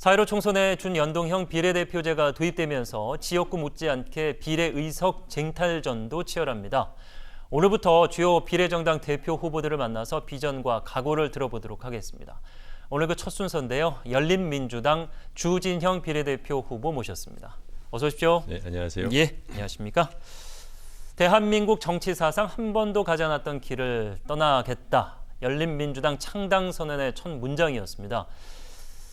4.15 총선에 준연동형 비례대표제가 도입되면서 지역구 못지않게 비례의석 쟁탈전도 치열합니다. 오늘부터 주요 비례정당 대표 후보들을 만나서 비전과 각오를 들어보도록 하겠습니다. 오늘 그 첫 순서인데요. 열린민주당 주진형 비례대표 후보 모셨습니다. 어서 오십시오. 네, 안녕하세요. 예, 안녕하십니까. 대한민국 정치 사상 한 번도 가지 않았던 길을 떠나겠다. 열린민주당 창당 선언의 첫 문장이었습니다.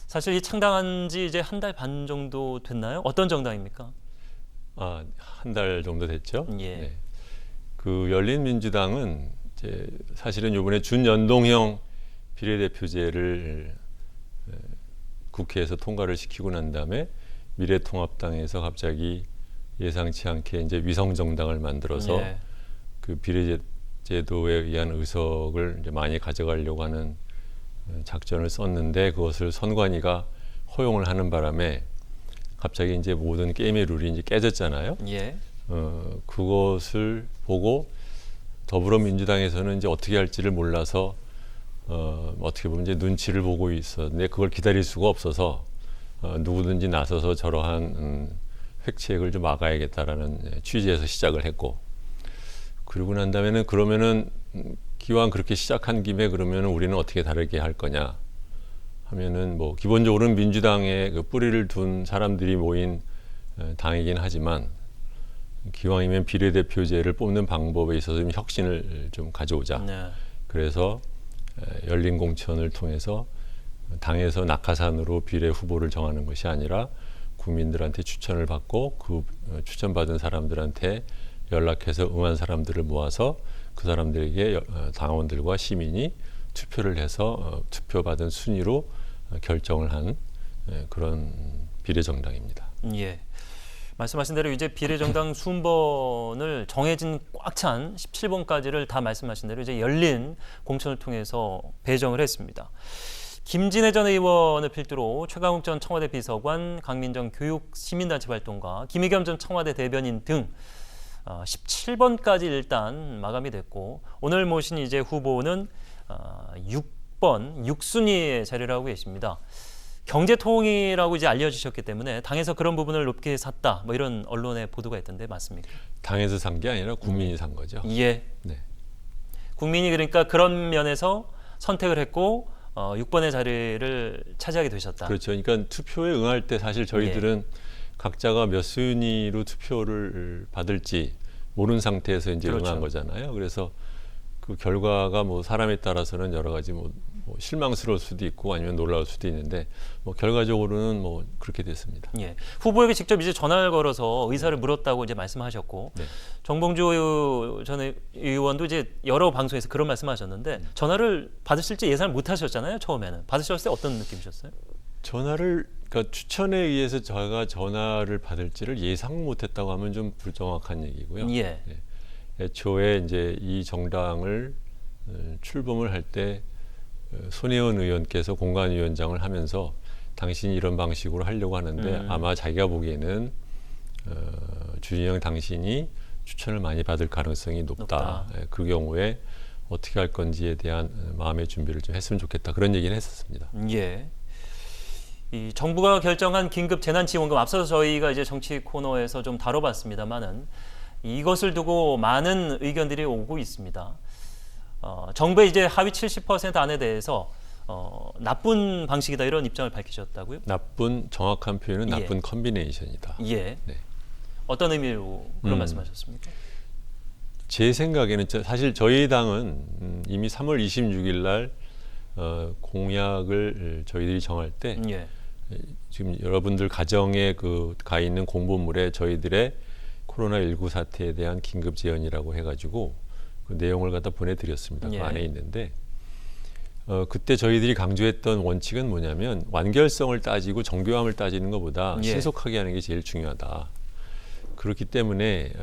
사실 이 창당한 지 이제 한 달 반 정도 됐나요? 어떤 정당입니까? 한 달 정도 됐죠. 예. 네. 그 열린민주당은 이제 사실은 이번에 준연동형 비례대표제를 국회에서 통과를 시키고 난 다음에 미래통합당에서 갑자기 예상치 않게 이제 위성정당을 만들어서 예. 그 비례제도에 의한 의석을 이제 많이 가져가려고 하는 작전을 썼는데 그것을 선관위가 허용을 하는 바람에 갑자기 이제 모든 게임의 룰이 이제 깨졌잖아요. 예. 그것을 보고 더불어민주당에서는 이제 어떻게 할지를 몰라서 어떻게 보면 이제 눈치를 보고 있었는데 그걸 기다릴 수가 없어서 누구든지 나서서 저러한 획책을 좀 막아야겠다라는 취지에서 시작을 했고, 그러고 난 다음에는 그러면은 기왕 그렇게 시작한 김에 그러면 우리는 어떻게 다르게 할 거냐 하면은 뭐 기본적으로는 민주당의 그 뿌리를 둔 사람들이 모인 당이긴 하지만 기왕이면 비례대표제를 뽑는 방법에 있어서 좀 혁신을 좀 가져오자. 네. 그래서 열린 공천을 통해서 당에서 낙하산으로 비례 후보를 정하는 것이 아니라 국민들한테 추천을 받고 그 추천받은 사람들한테 연락해서 응한 사람들을 모아서 그 사람들에게 당원들과 시민이 투표를 해서 투표받은 순위로 결정을 한 그런 비례정당입니다. 예. 말씀하신 대로 이제 비례정당 순번을 정해진 꽉 찬 17번까지를 다 말씀하신 대로 이제 열린 공천을 통해서 배정을 했습니다. 김진애 전 의원을 필두로 최강욱 전 청와대 비서관, 강민정 교육시민단체 활동가, 김의겸 전 청와대 대변인 등 17번까지 일단 마감이 됐고, 오늘 모신 이제 후보는 6번 6순위의 자리를 하고 계십니다. 경제통이라고 이제 알려주셨기 때문에 당에서 그런 부분을 높게 샀다, 뭐 이런 언론의 보도가 있던데 맞습니까? 당에서 산 게 아니라 국민이 산 거죠. 예. 네. 국민이 그러니까 그런 면에서 선택을 했고 6번의 자리를 차지하게 되셨다. 그렇죠. 그러니까 투표에 응할 때 사실 저희들은 각자가 몇 순위로 투표를 받을지 모르는 상태에서 이제 그렇죠. 응한 거잖아요. 그래서 그 결과가 뭐 사람에 따라서는 여러 가지 뭐 실망스러울 수도 있고 아니면 놀라울 수도 있는데 뭐 결과적으로는 뭐 그렇게 됐습니다. 예. 후보에게 직접 이제 전화를 걸어서 의사를 물었다고 이제 말씀하셨고, 네. 정봉주 전 의원도 이제 여러 방송에서 그런 말씀하셨는데 전화를 받으실지 예상을 못하셨잖아요. 처음에는 받으셨을 때 어떤 느낌이셨어요? 그러니까 추천에 의해서 제가 전화를 받을지를 예상 못했다고 하면 좀 불정확한 얘기고요. 예. 네. 애초에 이제 이 정당을 출범을 할 때 손혜원 의원께서 공관위원장을 하면서 당신이 이런 방식으로 하려고 하는데 아마 자기가 보기에는 주진영 당신이 추천을 많이 받을 가능성이 높다. 그 경우에 어떻게 할 건지에 대한 마음의 준비를 좀 했으면 좋겠다. 그런 얘기는 했었습니다. 예. 이 정부가 결정한 긴급 재난지원금, 앞서서 저희가 이제 정치 코너에서 좀 다뤄봤습니다만은 이것을 두고 많은 의견들이 오고 있습니다. 정부의 이제 하위 70% 안에 대해서 나쁜 방식이다 이런 입장을 밝히셨다고요? 정확한 표현은 예. 나쁜 컨비네이션이다. 예. 네. 어떤 의미로 그런 말씀하셨습니까? 제 생각에는 사실 저희 당은 이미 3월 26일 날 공약을 저희들이 정할 때 예. 지금 여러분들 가정에 가 있는 공보물에 저희들의 코로나19 사태에 대한 긴급 재연이라고 해가지고 그 내용을 갖다 보내드렸습니다. 예. 그 안에 있는데 그때 저희들이 강조했던 원칙은 뭐냐면 완결성을 따지고 정교함을 따지는 것보다 예. 신속하게 하는 게 제일 중요하다. 그렇기 때문에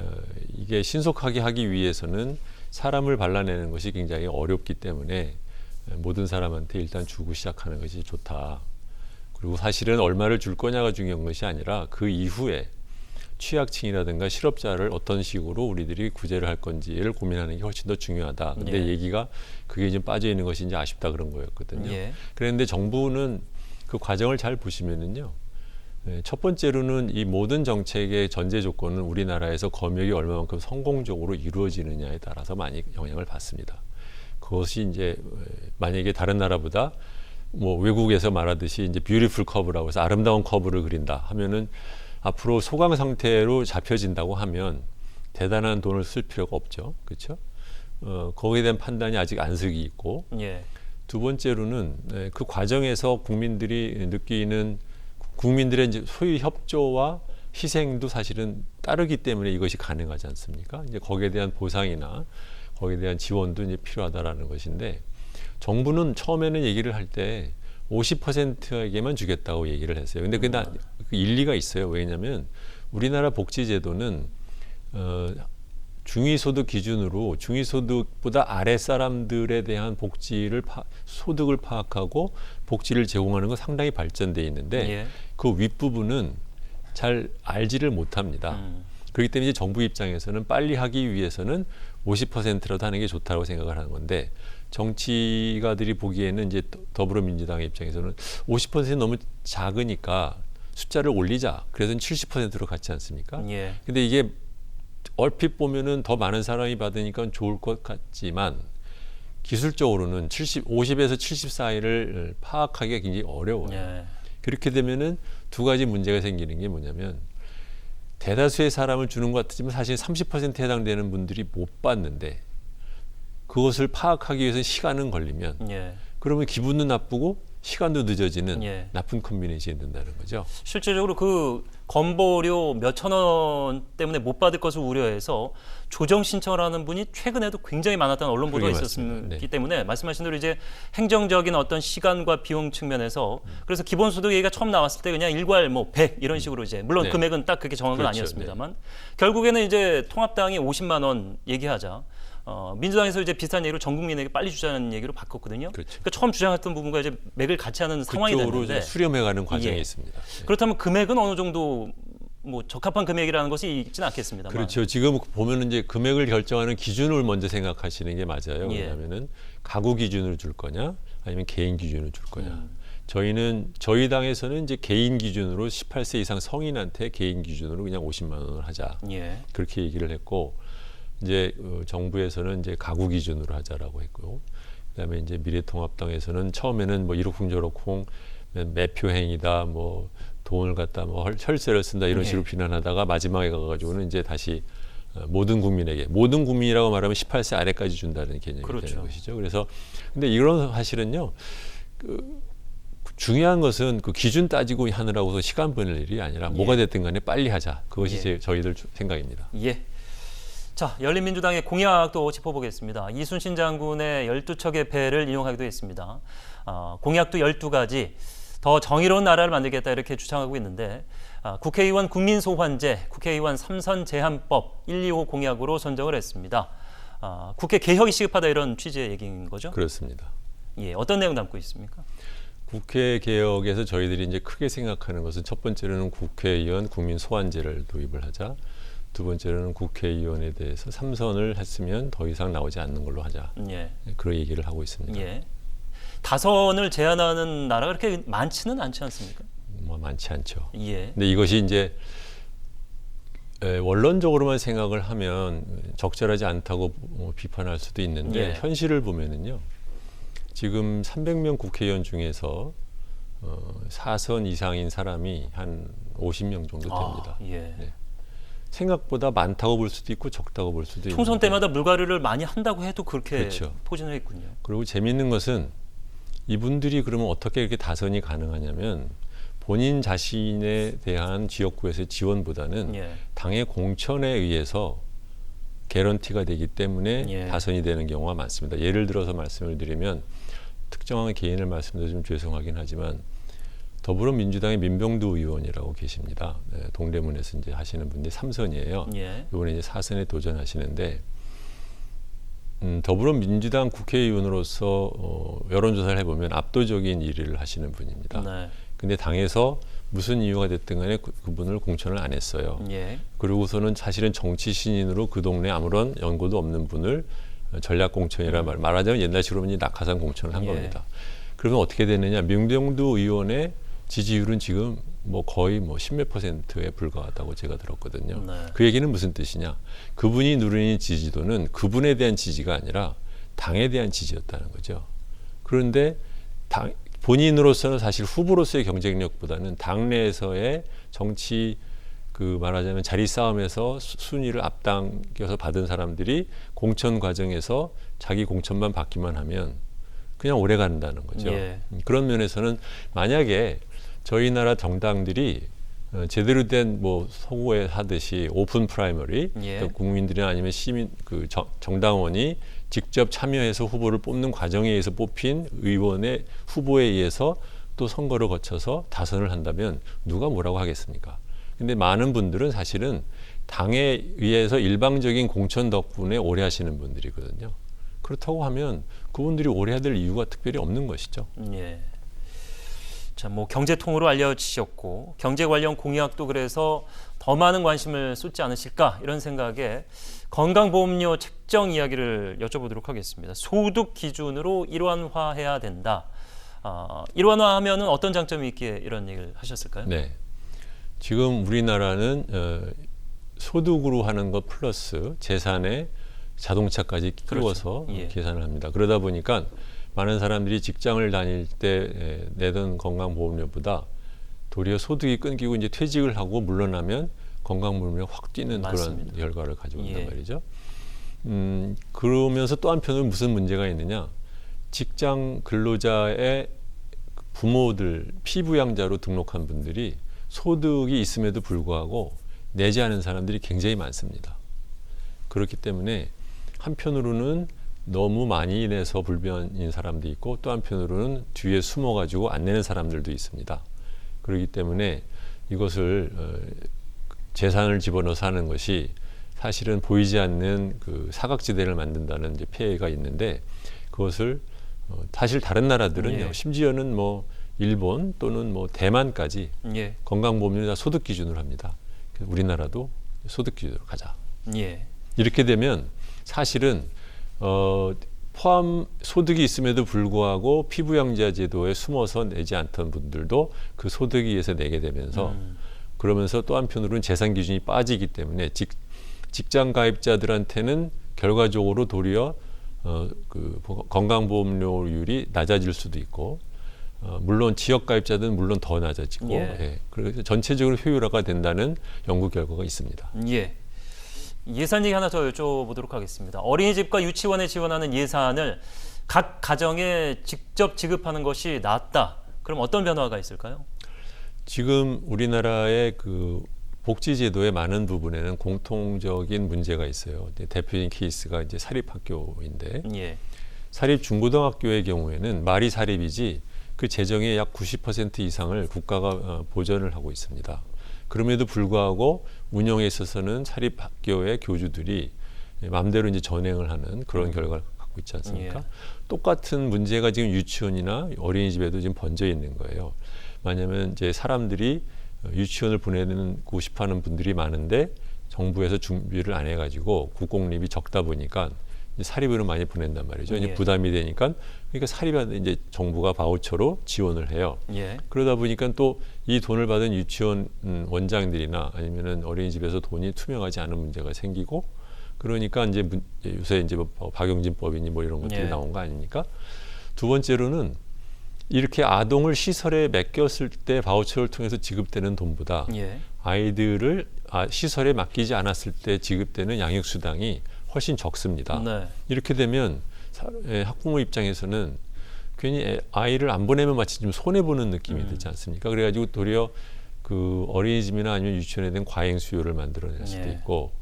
이게 신속하게 하기 위해서는 사람을 발라내는 것이 굉장히 어렵기 때문에 모든 사람한테 일단 주고 시작하는 것이 좋다. 그리고 사실은 얼마를 줄 거냐가 중요한 것이 아니라 그 이후에 취약층이라든가 실업자를 어떤 식으로 우리들이 구제를 할 건지를 고민하는 게 훨씬 더 중요하다. 근데 예. 얘기가 그게 좀 빠져 있는 것이 이제 아쉽다 그런 거였거든요. 예. 그런데 정부는 그 과정을 잘 보시면은요. 첫 번째로는 이 모든 정책의 전제 조건은 우리나라에서 검역이 얼마만큼 성공적으로 이루어지느냐에 따라서 많이 영향을 받습니다. 그것이 이제 만약에 다른 나라보다 뭐 외국에서 말하듯이 이제 뷰티풀 커브라고 해서 아름다운 커브를 그린다 하면은 앞으로 소강 상태로 잡혀진다고 하면 대단한 돈을 쓸 필요가 없죠. 그렇죠? 거기에 대한 판단이 아직 안색이 있고 예. 두 번째로는 그 과정에서 국민들이 느끼는 국민들의 이제 소위 협조와 희생도 사실은 따르기 때문에 이것이 가능하지 않습니까? 이제 거기에 대한 보상이나 거기에 대한 지원도 이제 필요하다라는 것인데 정부는 처음에는 얘기를 할 때 50%에게만 주겠다고 얘기를 했어요. 근데 그게 그 일리가 있어요. 왜냐하면 우리나라 복지제도는 중위소득 기준으로 중위소득보다 아래 사람들에 대한 소득을 파악하고 복지를 제공하는 건 상당히 발전돼 있는데 예. 그 윗부분은 잘 알지를 못합니다. 그렇기 때문에 이제 정부 입장에서는 빨리 하기 위해서는 50%라도 하는 게 좋다고 생각을 하는 건데 정치가들이 보기에는 이제 더불어민주당의 입장에서는 50%는 너무 작으니까 숫자를 올리자. 그래서 70%로 갔지 않습니까? 예. 근데 이게 얼핏 보면은 더 많은 사람이 받으니까 좋을 것 같지만 기술적으로는 50에서 70 사이를 파악하기가 굉장히 어려워요. 예. 그렇게 되면은 두 가지 문제가 생기는 게 뭐냐면 대다수의 사람을 주는 것 같지만 사실 30%에 해당되는 분들이 못 받는데 그것을 파악하기 위해서 시간은 걸리면 예. 그러면 기분도 나쁘고 시간도 늦어지는 예. 나쁜 컨비네이션이 된다는 거죠. 실제적으로 그 건보료 몇천 원 때문에 못 받을 것을 우려해서 조정 신청을 하는 분이 최근에도 굉장히 많았다는 언론 보도가 그러게 있었기 맞습니다. 네. 때문에 말씀하신 대로 이제 행정적인 어떤 시간과 비용 측면에서 그래서 기본소득 얘기가 처음 나왔을 때 그냥 일괄 뭐 100 이런 식으로 이제 물론 네. 금액은 딱 그렇게 정한 건 그렇죠. 아니었습니다만 결국에는 이제 통합당이 50만 원 얘기하자. 민주당에서 이제 비슷한 얘기로 전 국민에게 빨리 주자는 얘기로 바꿨거든요. 그렇죠. 그러니까 처음 주장했던 부분과 이제 맥을 같이 하는 상황이 그쪽으로 됐는데 수렴해가는 과정이 예. 있습니다. 네. 그렇다면 금액은 어느 정도 뭐 적합한 금액이라는 것이 있지는 않겠습니다만. 그렇죠. 지금 보면은 이제 금액을 결정하는 기준을 먼저 생각하시는 게 맞아요. 예. 왜냐하면은 가구 기준으로 줄 거냐, 아니면 개인 기준으로 줄 거냐. 저희 당에서는 이제 개인 기준으로 18세 이상 성인한테 개인 기준으로 그냥 50만 원을 하자. 예. 그렇게 얘기를 했고 이제 정부에서는 이제 가구 기준으로 하자라고 했고요. 그다음에 이제 미래통합당에서는 처음에는 뭐 이러쿵저러쿵 매표행위다, 뭐 돈을 갖다 뭐 혈세를 쓴다 이런 식으로 비난하다가 마지막에 가가지고는 이제 다시 모든 국민이라고 말하면 18세 아래까지 준다는 개념이 그렇죠. 되는 것이죠. 그래서 근데 이런 사실은요. 중요한 것은 그 기준 따지고 하느라고서 시간 보낼 일이 아니라 뭐가 됐든 간에 빨리 하자. 그것이 저희들 생각입니다. 예. 자, 열린민주당의 공약도 짚어보겠습니다. 이순신 장군의 12척의 배를 인용하기도 했습니다. 공약도 12가지, 더 정의로운 나라를 만들겠다 이렇게 주장하고 있는데 국회의원 국민소환제, 국회의원 3선 제한법 125 공약으로 선정을 했습니다. 국회 개혁이 시급하다 이런 취지의 얘기인 거죠? 그렇습니다. 예, 어떤 내용 담고 있습니까? 국회 개혁에서 저희들이 이제 크게 생각하는 것은 첫 번째로는 국회의원 국민 소환제를 도입을 하자. 두 번째로는 국회의원에 대해서 3선을 했으면 더 이상 나오지 않는 걸로 하자. 예. 그런 얘기를 하고 있습니다. 예. 다선을 제한하는 나라가 그렇게 많지는 않지 않습니까? 뭐 많지 않죠. 예. 근데 이것이 이제 원론적으로만 생각을 하면 적절하지 않다고 비판할 수도 있는데 예. 현실을 보면은요. 지금 300명 국회의원 중에서 4선 이상인 사람이 한 50명 정도 됩니다. 예. 네. 생각보다 많다고 볼 수도 있고 적다고 볼 수도 있는데 총선 때마다 물갈이를 많이 한다고 해도 그렇게 그렇죠. 포진을 했군요. 그리고 재미있는 것은 이분들이 그러면 어떻게 이렇게 다선이 가능하냐면 본인 자신에 대한 지역구에서의 지원보다는 예. 당의 공천에 의해서 개런티가 되기 때문에 예. 다선이 되는 경우가 많습니다. 예를 들어서 말씀을 드리면 특정한 개인을 말씀드려 좀 죄송하긴 하지만 더불어민주당의 민병두 의원이라고 계십니다. 네, 동대문에서 이제 하시는 분이 3선이에요. 예. 이번에 이제 4선에 도전하시는데 더불어민주당 국회의원으로서 여론조사를 해보면 압도적인 1위를 하시는 분입니다. 네. 근데 당에서 무슨 이유가 됐든 간에 그분을 공천을 안 했어요. 예. 그리고서는 사실은 정치 신인으로 그 동네에 아무런 연고도 없는 분을 전략 공천이라 말하자면 옛날식으로 낙하산 공천을 한 예. 겁니다. 그러면 어떻게 되느냐? 명동도 의원의 지지율은 지금 뭐 거의 뭐 10몇 %에 불과하다고 제가 들었거든요. 네. 그 얘기는 무슨 뜻이냐? 그분이 누리는 지지도는 그분에 대한 지지가 아니라 당에 대한 지지였다는 거죠. 그런데 본인으로서는 사실 후보로서의 경쟁력보다는 당내에서의 정치 그 말하자면 자리 싸움에서 순위를 앞당겨서 받은 사람들이 공천 과정에서 자기 공천만 받기만 하면 그냥 오래 간다는 거죠. 예. 그런 면에서는 만약에 저희 나라 정당들이 제대로 된 뭐 서구에 하듯이 오픈 프라이머리, 예. 그러니까 국민들이나 아니면 시민 그 정당원이 직접 참여해서 후보를 뽑는 과정에 의해서 뽑힌 의원의 후보에 의해서 또 선거를 거쳐서 다선을 한다면 누가 뭐라고 하겠습니까? 근데 많은 분들은 사실은 당에 의해서 일방적인 공천 덕분에 오래 하시는 분들이거든요. 그렇다고 하면 그분들이 오래 해야 될 이유가 특별히 없는 것이죠. 예. 자, 뭐 경제통으로 알려지셨고 경제 관련 공약도 그래서 더 많은 관심을 쏟지 않으실까 이런 생각에 건강보험료 책정 이야기를 여쭤보도록 하겠습니다. 소득 기준으로 일원화해야 된다. 일원화하면은 어떤 장점이 있기에 이런 얘기를 하셨을까요? 네. 지금 우리나라는 소득으로 하는 것 플러스 재산에 자동차까지 끼워서 그렇죠. 예. 계산을 합니다. 그러다 보니까 많은 사람들이 직장을 다닐 때 내던 건강보험료보다 도리어 소득이 끊기고 이제 퇴직을 하고 물러나면 건강보험료가 확 뛰는 맞습니다. 그런 결과를 가지고 온단 예. 말이죠. 그러면서 또 한편으로 무슨 문제가 있느냐? 직장 근로자의 부모들 피부양자로 등록한 분들이 소득이 있음에도 불구하고 내지 않은 사람들이 굉장히 많습니다. 그렇기 때문에 한편으로는 너무 많이 내서 불변인 사람도 있고 또 한편으로는 뒤에 숨어가지고 안 내는 사람들도 있습니다. 그렇기 때문에 이것을 재산을 집어넣어서 하는 것이 사실은 보이지 않는 그 사각지대를 만든다는 이제 폐해가 있는데 그것을 사실 다른 나라들은요. 예. 심지어는 뭐 일본 또는 뭐 대만까지 예. 건강보험료를 다 소득 기준으로 합니다. 우리나라도 소득 기준으로 가자. 예. 이렇게 되면 사실은 포함 소득이 있음에도 불구하고 피부양자 제도에 숨어서 내지 않던 분들도 그 소득에 의해서 내게 되면서 그러면서 또 한편으로는 재산 기준이 빠지기 때문에 직장 가입자들한테는 결과적으로 도리어 그 건강보험료율이 낮아질 수도 있고 물론 지역 가입자들은 물론 더 낮아지고 예. 그래서 전체적으로 효율화가 된다는 연구 결과가 있습니다. 예. 예산 얘기 하나 더 여쭤보도록 하겠습니다. 어린이집과 유치원에 지원하는 예산을 각 가정에 직접 지급하는 것이 낫다. 그럼 어떤 변화가 있을까요? 지금 우리나라의 그 복지제도의 많은 부분에는 공통적인 문제가 있어요. 대표적인 케이스가 이제 사립학교인데 예. 사립 중고등학교의 경우에는 말이 사립이지 그 재정의 약 90% 이상을 국가가 보전을 하고 있습니다. 그럼에도 불구하고 운영에 있어서는 사립학교의 교주들이 마음대로 이제 전행을 하는 그런 결과를 갖고 있지 않습니까? 예. 똑같은 문제가 지금 유치원이나 어린이집에도 지금 번져 있는 거예요. 왜냐하면 이제 사람들이 유치원을 보내고 싶어하는 분들이 많은데 정부에서 준비를 안 해가지고 국공립이 적다 보니까 사립으로 많이 보낸단 말이죠. 예. 이제 부담이 되니까 그러니까 사립한테 이제 정부가 바우처로 지원을 해요. 예. 그러다 보니까 또 이 돈을 받은 유치원 원장들이나 아니면은 어린이집에서 돈이 투명하지 않은 문제가 생기고 그러니까 이제 요새 이제 뭐 박용진법이니 뭐 이런 것들이 예. 나온 거 아닙니까? 두 번째로는 이렇게 아동을 시설에 맡겼을 때 바우처를 통해서 지급되는 돈보다 예. 아이들을 시설에 맡기지 않았을 때 지급되는 양육수당이 훨씬 적습니다. 네. 이렇게 되면 학부모 입장에서는 괜히 아이를 안 보내면 마치 좀 손해보는 느낌이 들지 않습니까? 그래가지고 도리어 그 어린이집이나 아니면 유치원에 대한 과잉 수요를 만들어낼 수도 예. 있고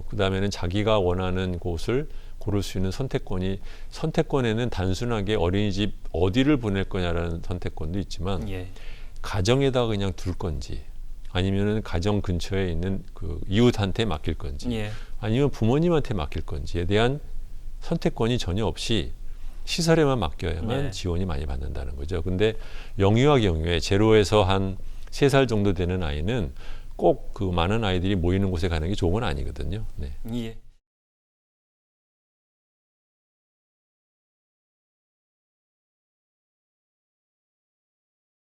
그다음에는 자기가 원하는 곳을 고를 수 있는 선택권에는 단순하게 어린이집 어디를 보낼 거냐라는 선택권도 있지만 예. 가정에다가 그냥 둘 건지 아니면은 가정 근처에 있는 그 이웃한테 맡길 건지 예. 아니면 부모님한테 맡길 건지에 대한 선택권이 전혀 없이 시설에만 맡겨야만 네. 지원이 많이 받는다는 거죠. 근데 영유아 경우에 0에서 한 3살 정도 되는 아이는 꼭 그 많은 아이들이 모이는 곳에 가는 게 좋은 건 아니거든요. 네. 예.